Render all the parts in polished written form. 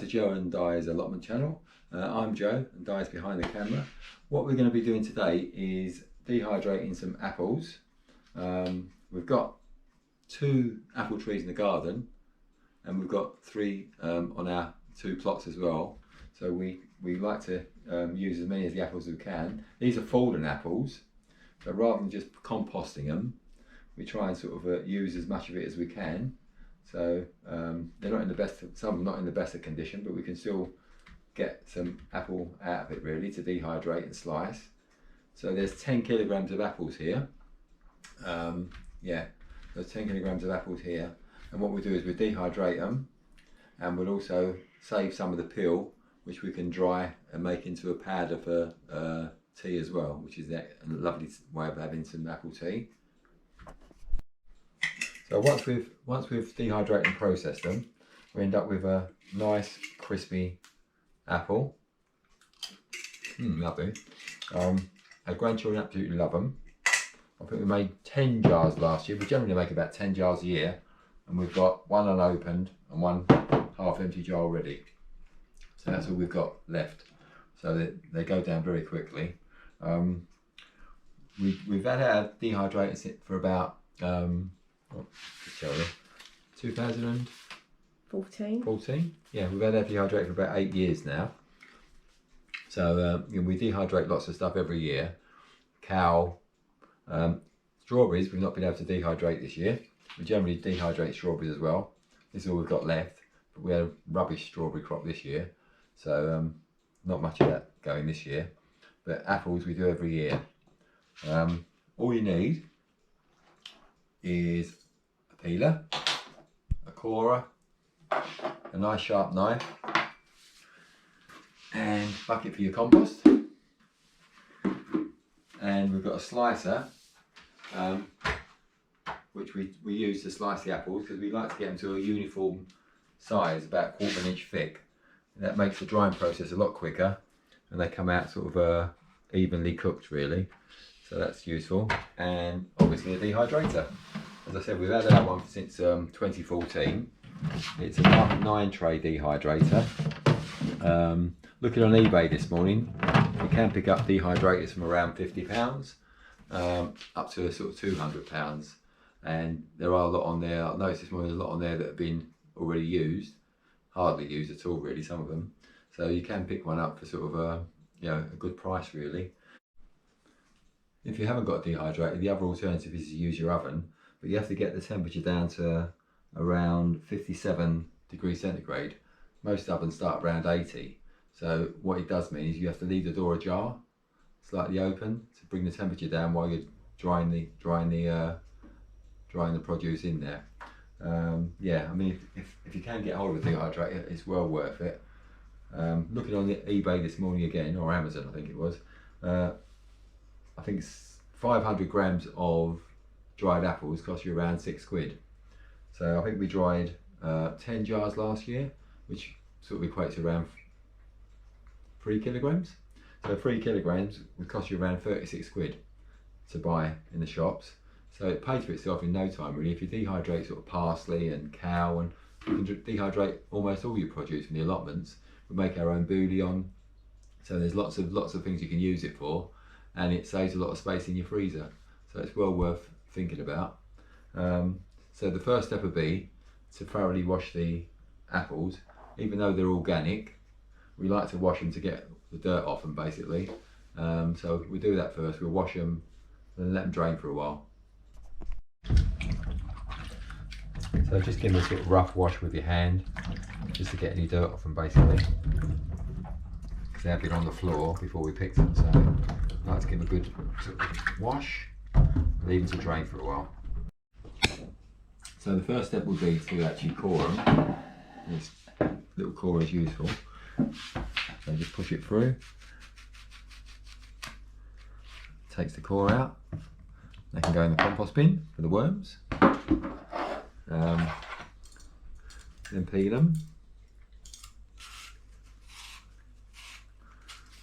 to Joe and Di's Allotment channel. I'm Joe and Di's behind the camera. What we're going to be doing today is dehydrating some apples. We've got 2 apple trees in the garden and we've got 3 on our 2 plots as well. So we like to use as many of the apples as we can. These are fallen apples, so rather than just composting them, we try and sort of use as much of it as we can. So they're not in the best, some of them not in the best of condition, but we can still get some apple out of it really to dehydrate and slice. So there's 10 kilograms of apples here. There's 10 kilograms of apples here. And what we do is we dehydrate them, and we'll also save some of the peel, which we can dry and make into a powder for tea as well, which is a lovely way of having some apple tea. So once we've dehydrated and processed them, we end up with a nice crispy apple. Lovely. Our grandchildren absolutely love them. I think we made 10 jars last year. We generally make about 10 jars a year, and we've got 1 unopened and 1 half empty jar already. So that's all we've got left. So they go down very quickly. We've had our dehydrated for about 2014. Yeah, we've had our dehydrated for about 8 years now. So we dehydrate lots of stuff every year. Strawberries we've not been able to dehydrate this year. We generally dehydrate strawberries as well. This is all we've got left, but we had a rubbish strawberry crop this year, so not much of that going this year. But apples we do every year. All you need is a peeler, a corer, a nice sharp knife, and a bucket for your compost. And we've got a slicer, which we use to slice the apples because we like to get them to a uniform size, about 1/4 inch thick. And that makes the drying process a lot quicker, and they come out sort of evenly cooked really. So that's useful. And obviously a dehydrator. As I said, we've had that one since 2014. It's a Mark 9 tray dehydrator. Looking on eBay this morning, you can pick up dehydrators from around £50 up to sort of £200, and there are a lot on there. I noticed this morning there's a lot on there that have been already used, hardly used at all really, some of them. So you can pick one up for sort of a good price really. If you haven't got a dehydrator, the other alternative is to use your oven, but you have to get the temperature down to around 57 degrees centigrade. Most ovens start around 80. So what it does mean is you have to leave the door ajar, slightly open, to bring the temperature down while you're drying the produce in there. I mean, if you can get hold of a dehydrator, it's well worth it. Looking on the eBay this morning again, or Amazon I think it was, I think it's 500 grams of dried apples cost you around £6. So I think we dried 10 jars last year, which sort of equates to around 3 kilograms. So 3 kilograms would cost you around £36 to buy in the shops. So it pays for itself in no time really. If you dehydrate sort of parsley and cow, and you can dehydrate almost all your produce from the allotments. We make our own bouillon, so there's lots of things you can use it for, and it saves a lot of space in your freezer. So it's well worth thinking about. So the first step would be to thoroughly wash the apples. Even though they're organic, we like to wash them to get the dirt off them basically. So we do that first. We'll wash them and let them drain for a while. So just give them a sort of rough wash with your hand, just to get any dirt off them basically, because they have been on the floor before we picked them. So I like to give them a good sort of wash, leave them to drain for a while. So the first step would be to actually core them. This little core is useful. So just push it through. Takes the core out. They can go in the compost bin for the worms. Then peel them.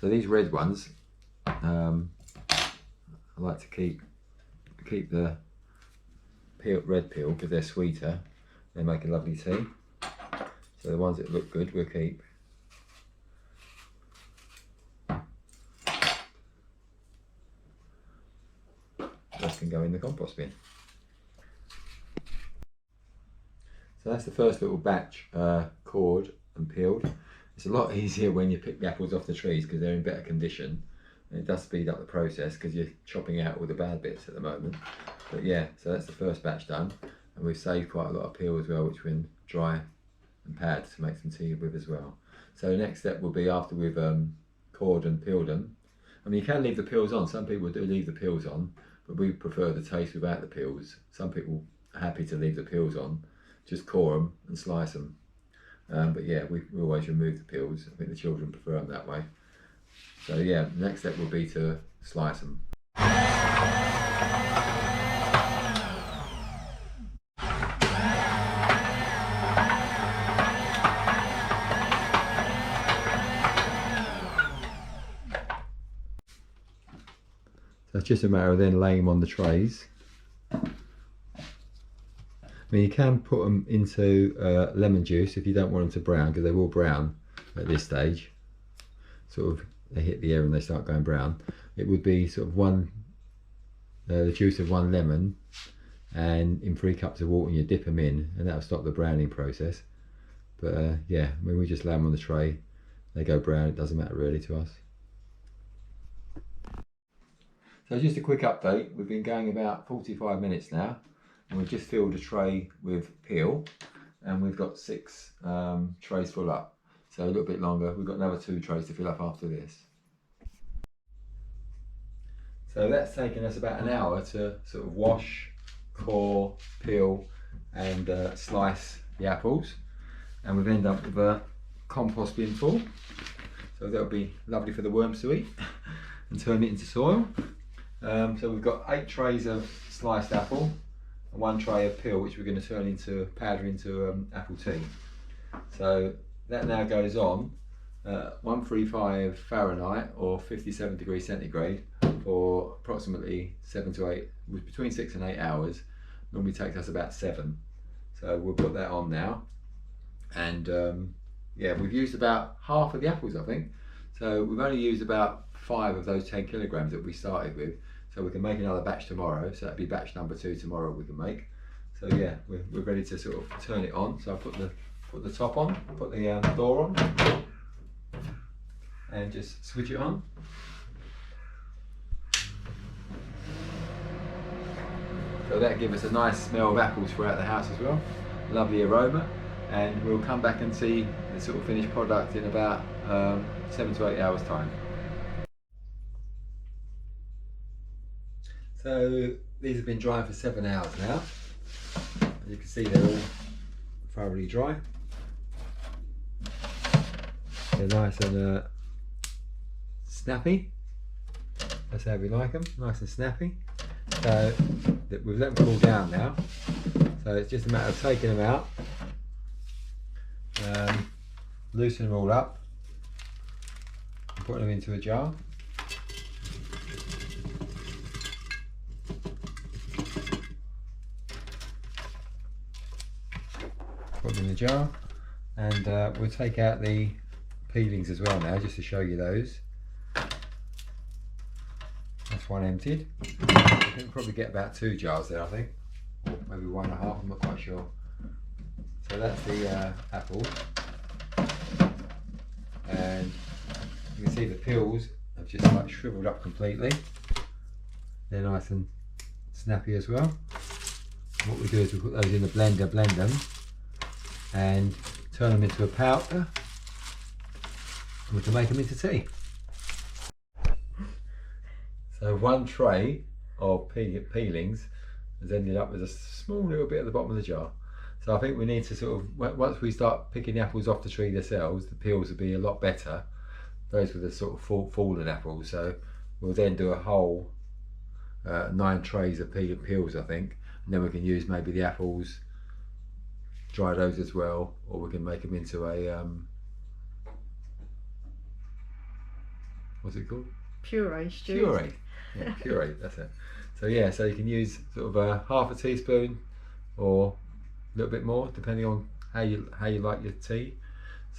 So these red ones, I like to keep the red peel because they're sweeter. They make a lovely tea. So the ones that look good we'll keep. the rest can go in the compost bin. So that's the first little batch cored and peeled. It's a lot easier when you pick the apples off the trees because they're in better condition. And it does speed up the process because you're chopping out all the bad bits at the moment. But yeah, so that's the first batch done. And we've saved quite a lot of peel as well, which we can dry and pad to make some tea with as well. So the next step will be after we've cored and peeled them. I mean, you can leave the peels on. Some people do leave the peels on, but we prefer the taste without the peels. Some people are happy to leave the peels on, just core them and slice them. But yeah, we always remove the peels. I think the children prefer them that way. So yeah, the next step will be to slice them. So it's just a matter of then laying them on the trays. I mean, you can put them into lemon juice if you don't want them to brown, because they will brown at this stage. Sort of, they hit the air and they start going brown. It would be sort of the juice of 1 lemon, and in 3 cups of water, and you dip them in, and that'll stop the browning process. But yeah, I mean, we just lay them on the tray. They go brown. It doesn't matter really to us. So just a quick update. We've been going about 45 minutes now, and we've just filled a tray with peel, and we've got 6 trays full up. So a little bit longer. We've got another 2 trays to fill up after this. So that's taken us about an hour to sort of wash, core, peel, and slice the apples, and we've ended up with a compost bin full. So that'll be lovely for the worms to eat and turn it into soil. So we've got 8 trays of sliced apple and 1 tray of peel, which we're going to turn into powder into apple tea. So that now goes on 135 Fahrenheit or 57 degrees centigrade for approximately 7 to 8, between 6 and 8 hours. Normally takes us about 7. So we'll put that on now. And yeah, we've used about half of the apples, I think. So we've only used about 5 of those 10 kilograms that we started with. So we can make another batch tomorrow. So that'd be batch number 2 tomorrow we can make. So yeah, we're ready to sort of turn it on. So I put the top on, put the door on, and just switch it on. So that'll give us a nice smell of apples throughout the house as well. Lovely aroma. And we'll come back and see the sort of finished product in about 7 to 8 hours time. So these have been drying for 7 hours now. As you can see, they're all thoroughly dry. They're nice and snappy. That's how we like them, nice and snappy. So we've let them cool down now. So it's just a matter of taking them out, loosen them all up, and putting them into a jar. Put them in the jar, and we'll take out the peelings as well now, just to show you those. That's one emptied. I can probably get about 2 jars there, I think, or maybe 1.5. I'm not quite sure. So that's the apple, and you can see the peels have just like shriveled up completely. They're nice and snappy as well. And what we do is we put those in the blender, blend them, and turn them into a powder, and we can make them into tea. So 1 tray of peelings has ended up with a small little bit at the bottom of the jar. So I think we need to sort of, once we start picking the apples off the tree themselves, the peels will be a lot better. Those were the sort of fallen apples. So we'll then do a whole 9 trays of peels, I think. And then we can use maybe the apples, dry those as well, or we can make them into a, what's it called? Puree. Puree. Yeah, puree, that's it. So yeah, so you can use sort of half a teaspoon or a little bit more, depending on how you like your tea.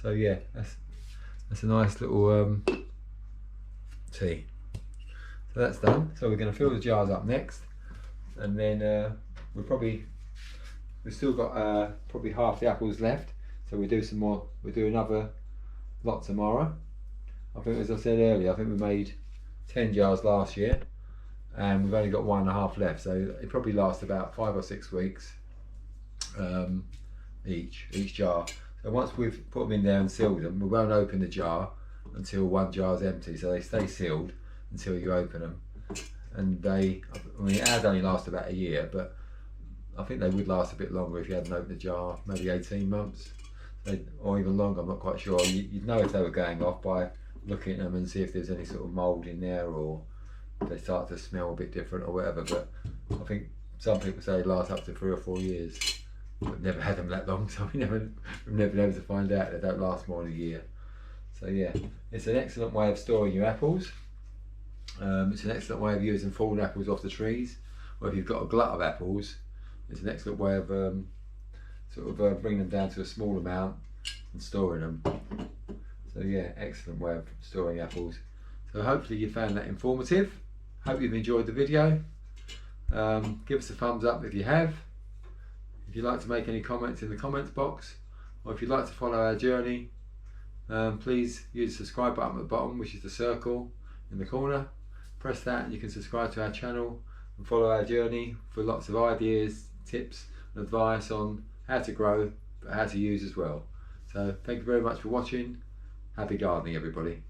So yeah, that's a nice little tea. So that's done. So we're going to fill the jars up next, and then we've still got probably half the apples left, so we'll do some more. We'll do another lot tomorrow. I think, as I said earlier, I think we made 10 jars last year, and we've only got 1.5 left, so it probably lasts about 5 or 6 weeks each jar. So once we've put them in there and sealed them, we won't open the jar until one jar's empty, so they stay sealed until you open them. And I mean, ours only last about a year, but I think they would last a bit longer if you hadn't opened the jar, maybe 18 months, or even longer. I'm not quite sure. You'd know if they were going off by looking at them and see if there's any sort of mould in there, or if they start to smell a bit different or whatever. But I think some people say they last up to 3 or 4 years. We've never had them that long, so we've never been able to find out. They don't last more than a year. So yeah, it's an excellent way of storing your apples. It's an excellent way of using fallen apples off the trees, or if you've got a glut of apples, it's an excellent way of bringing them down to a small amount and storing them. So yeah, excellent way of storing apples. So hopefully you found that informative. Hope you've enjoyed the video. Give us a thumbs up if you have. If you'd like to make any comments in the comments box, or if you'd like to follow our journey, please use the subscribe button at the bottom, which is the circle in the corner. Press that and you can subscribe to our channel and follow our journey for lots of ideas, tips and advice on how to grow, but how to use as well. So thank you very much for watching. Happy gardening, everybody.